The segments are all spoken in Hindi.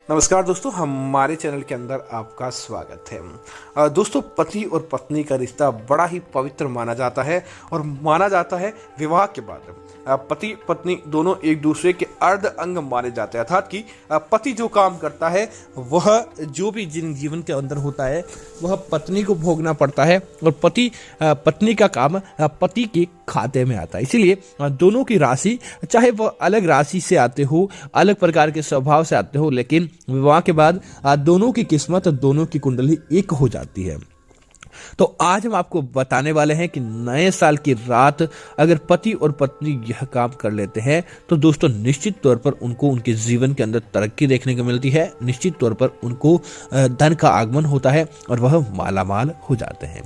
नमस्कार दोस्तों, हमारे चैनल के अंदर आपका स्वागत है। दोस्तों, पति और पत्नी का रिश्ता बड़ा ही पवित्र माना जाता है और माना जाता है विवाह के बाद। पति पत्नी दोनों एक दूसरे के अर्ध अंग माने जाते हैं, अर्थात कि पति जो काम करता है वह जो भी जीवन के अंदर होता है वह पत्नी को भोगना पड़ता है और पत्नी का काम पति के खाते में आता है। इसीलिए दोनों की राशि, चाहे वह अलग राशि से आते हो, अलग प्रकार के स्वभाव से आते हो, लेकिन विवाह के बाद दोनों की किस्मत, दोनों की कुंडली एक हो जाती है। तो आज हम आपको बताने वाले हैं कि नए साल की रात अगर पति और पत्नी यह काम कर लेते हैं तो दोस्तों निश्चित तौर पर उनको उनके जीवन के अंदर तरक्की देखने को मिलती है। निश्चित तौर पर उनको धन का आगमन होता है और वह मालामाल हो जाते हैं।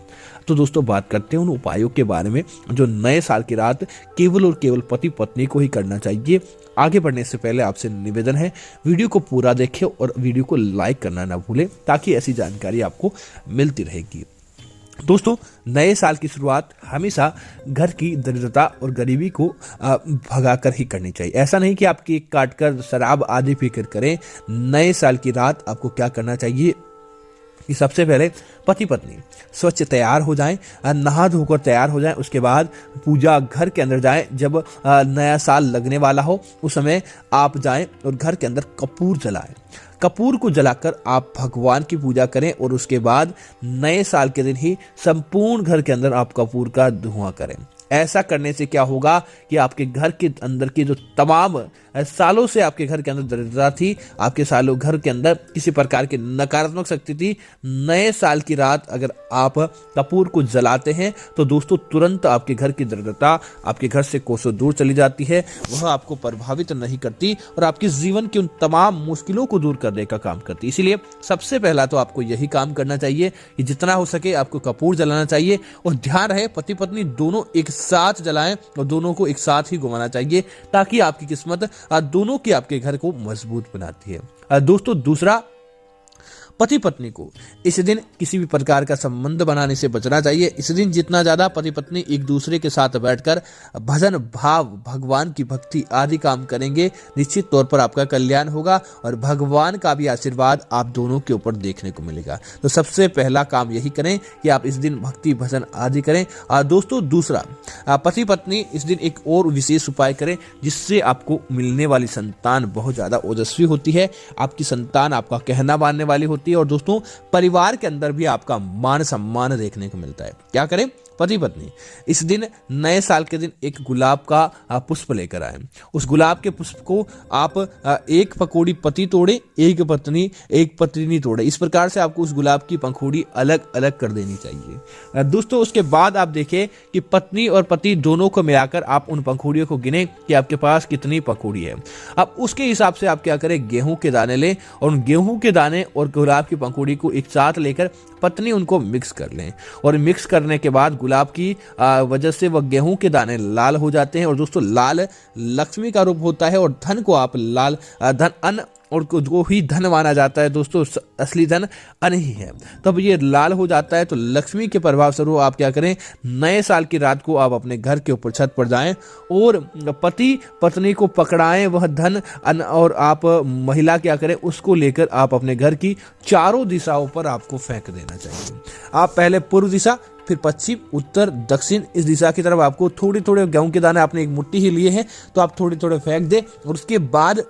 तो दोस्तों बात करते हैं उन उपायों के बारे में जो नए साल की रात केवल और केवल पति पत्नी को ही करना चाहिए। आगे बढ़ने से पहले आपसे निवेदन है, वीडियो को पूरा देखें और वीडियो को लाइक करना ना भूलें ताकि ऐसी जानकारी आपको मिलती रहेगी। दोस्तों, नए साल की शुरुआत हमेशा घर की दरिद्रता और गरीबी को भगाकर ही करनी चाहिए। ऐसा नहीं कि आप केक काटकर शराब आदि पीकर करें। नए साल की रात आपको क्या करना चाहिए कि सबसे पहले पति पत्नी स्वच्छ तैयार हो जाएं, नहा धोकर तैयार हो जाएं। उसके बाद पूजा घर के अंदर जाएं। जब नया साल लगने वाला हो उस समय आप जाएं और घर के अंदर कपूर जलाएं। कपूर को जलाकर आप भगवान की पूजा करें और उसके बाद नए साल के दिन ही संपूर्ण घर के अंदर आप कपूर का धुआं करें। ऐसा करने से क्या होगा कि आपके घर के अंदर की जो तमाम सालों से आपके घर के अंदर दरिद्रता थी, आपके सालों घर के अंदर किसी प्रकार की नकारात्मक शक्ति थी, नए साल की रात अगर आप कपूर को जलाते हैं तो दोस्तों तुरंत आपके घर की दरिद्रता आपके घर से कोसों दूर चली जाती है। वह आपको प्रभावित नहीं करती और आपके जीवन की उन तमाम मुश्किलों को दूर करने का काम करती है। इसीलिए सबसे पहला तो आपको यही काम करना चाहिए कि जितना हो सके आपको कपूर जलाना चाहिए और ध्यान रहे पति पत्नी दोनों एक साथ जलाएं और दोनों को एक साथ ही घुमाना चाहिए ताकि आपकी किस्मत दोनों की आपके घर को मजबूत बनाती है। दोस्तों, दूसरा, पति पत्नी को इस दिन किसी भी प्रकार का संबंध बनाने से बचना चाहिए। इस दिन जितना ज्यादा पति पत्नी एक दूसरे के साथ बैठकर भजन भाव, भगवान की भक्ति आदि काम करेंगे, निश्चित तौर पर आपका कल्याण होगा और भगवान का भी आशीर्वाद आप दोनों के ऊपर देखने को मिलेगा। तो सबसे पहला काम यही करें कि आप इस दिन भक्ति भजन आदि करें। दोस्तों, दूसरा, पति पत्नी इस दिन एक और विशेष उपाय करें जिससे आपको मिलने वाली संतान बहुत ज्यादा ओजस्वी होती है। आपकी संतान आपका कहना मानने वाली होती है और दोस्तों परिवार के अंदर भी आपका मान सम्मान देखने को मिलता है। क्या करें? पति पत्नी इस दिन नए साल के दिन एक गुलाब का पुष्प लेकर आए। उस गुलाब के पुष्प को आप एक पकौड़ी पति तोड़े, एक पत्नी तोड़े। इस प्रकार से आपको उस गुलाब की पंखुड़ी अलग अलग कर देनी चाहिए। दोस्तों, उसके बाद आप देखें कि पत्नी और पति दोनों को मिलाकर आप उन पंखुड़ियों को गिने कि आपके पास कितनी पंखुड़ी है। अब उसके हिसाब से आप क्या करें, गेहूं के दाने लें और उन गेहूं के दाने और गुलाब की पंखुड़ी को एक साथ लेकर पत्नी उनको मिक्स कर लें और मिक्स करने के बाद गुलाब की वजह से वह गेहूं के दाने लाल हो जाते हैं और दोस्तों लाल लक्ष्मी का रूप होता है और धन को आप लाल धन अन्न और जो ही धन माना जाता है दोस्तों, असली धन अन्न ही है। तब ये लाल हो जाता है तो लक्ष्मी के प्रभाव स्वरूप आप क्या करें, नए साल की रात को आप अपने घर के ऊपर छत पर जाएं और पति पत्नी को पकड़ाएं वह धन अन्न और आप महिला क्या करें, उसको लेकर आप अपने घर की चारों दिशाओं पर आपको फेंक देना चाहिए। आप पहले पूर्व दिशा, फिर पश्चिम, उत्तर, दक्षिण, इस दिशा की तरफ आपको थोड़े थोड़े गेहूं के दाने आपने एक मुट्ठी ही लिए हैं तो आप थोड़े थोड़े फेंक दें और उसके बाद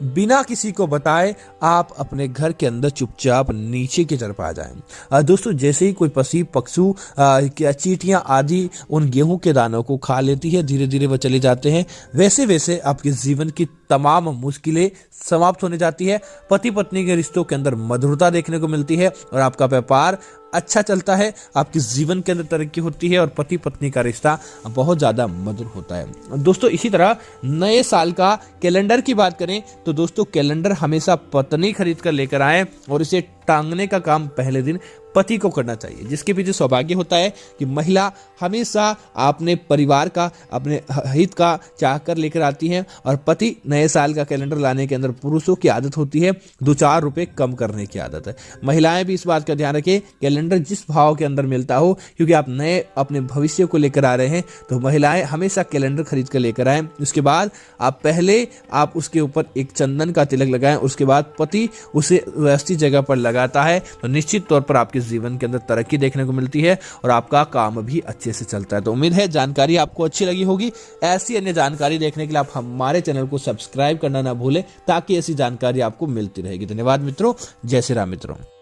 बिना किसी को बताए आप अपने घर के अंदर चुपचाप नीचे की तरफ आ जाएं। दोस्तों, जैसे ही कोई पक्षी पक्षु चींटियां आदि उन गेहूं के दानों को खा लेती है, धीरे धीरे वह चले जाते हैं, वैसे वैसे आपके जीवन की तमाम मुश्किलें समाप्त होने जाती है। पति पत्नी के रिश्तों के अंदर मधुरता देखने को मिलती है और आपका व्यापार अच्छा चलता है, आपके जीवन के अंदर तरक्की होती है और पति पत्नी का रिश्ता बहुत ज्यादा मधुर होता है। दोस्तों, इसी तरह नए साल का कैलेंडर की बात करें तो दोस्तों कैलेंडर हमेशा पत्नी खरीद कर लेकर आए और इसे टांगने का काम पहले दिन पति को करना चाहिए, जिसके पीछे सौभाग्य होता है कि महिला हमेशा अपने परिवार का, अपने हित का चाह कर लेकर आती है, और पति नए साल का कैलेंडर लाने के अंदर पुरुषों की आदत होती है 2-4 रुपए कम करने की आदत है। महिलाएं भी इस बात का ध्यान रखें, कैलेंडर जिस भाव के अंदर मिलता हो, क्योंकि आप नए अपने भविष्य को लेकर आ रहे हैं, तो महिलाएं हमेशा कैलेंडर खरीद कर लेकर आए। उसके बाद आप उसके ऊपर एक चंदन का तिलक लगाएं, उसके बाद पति उसे व्यवस्थित जगह पर लगाता है, तो निश्चित तौर पर आपके जीवन के अंदर तरक्की देखने को मिलती है और आपका काम भी अच्छे से चलता है। तो उम्मीद है जानकारी आपको अच्छी लगी होगी। ऐसी अन्य जानकारी देखने के लिए आप हमारे चैनल को सब्सक्राइब करना ना भूलें, ताकि ऐसी जानकारी आपको मिलती रहेगी। धन्यवाद मित्रों। जय श्री राम मित्रों।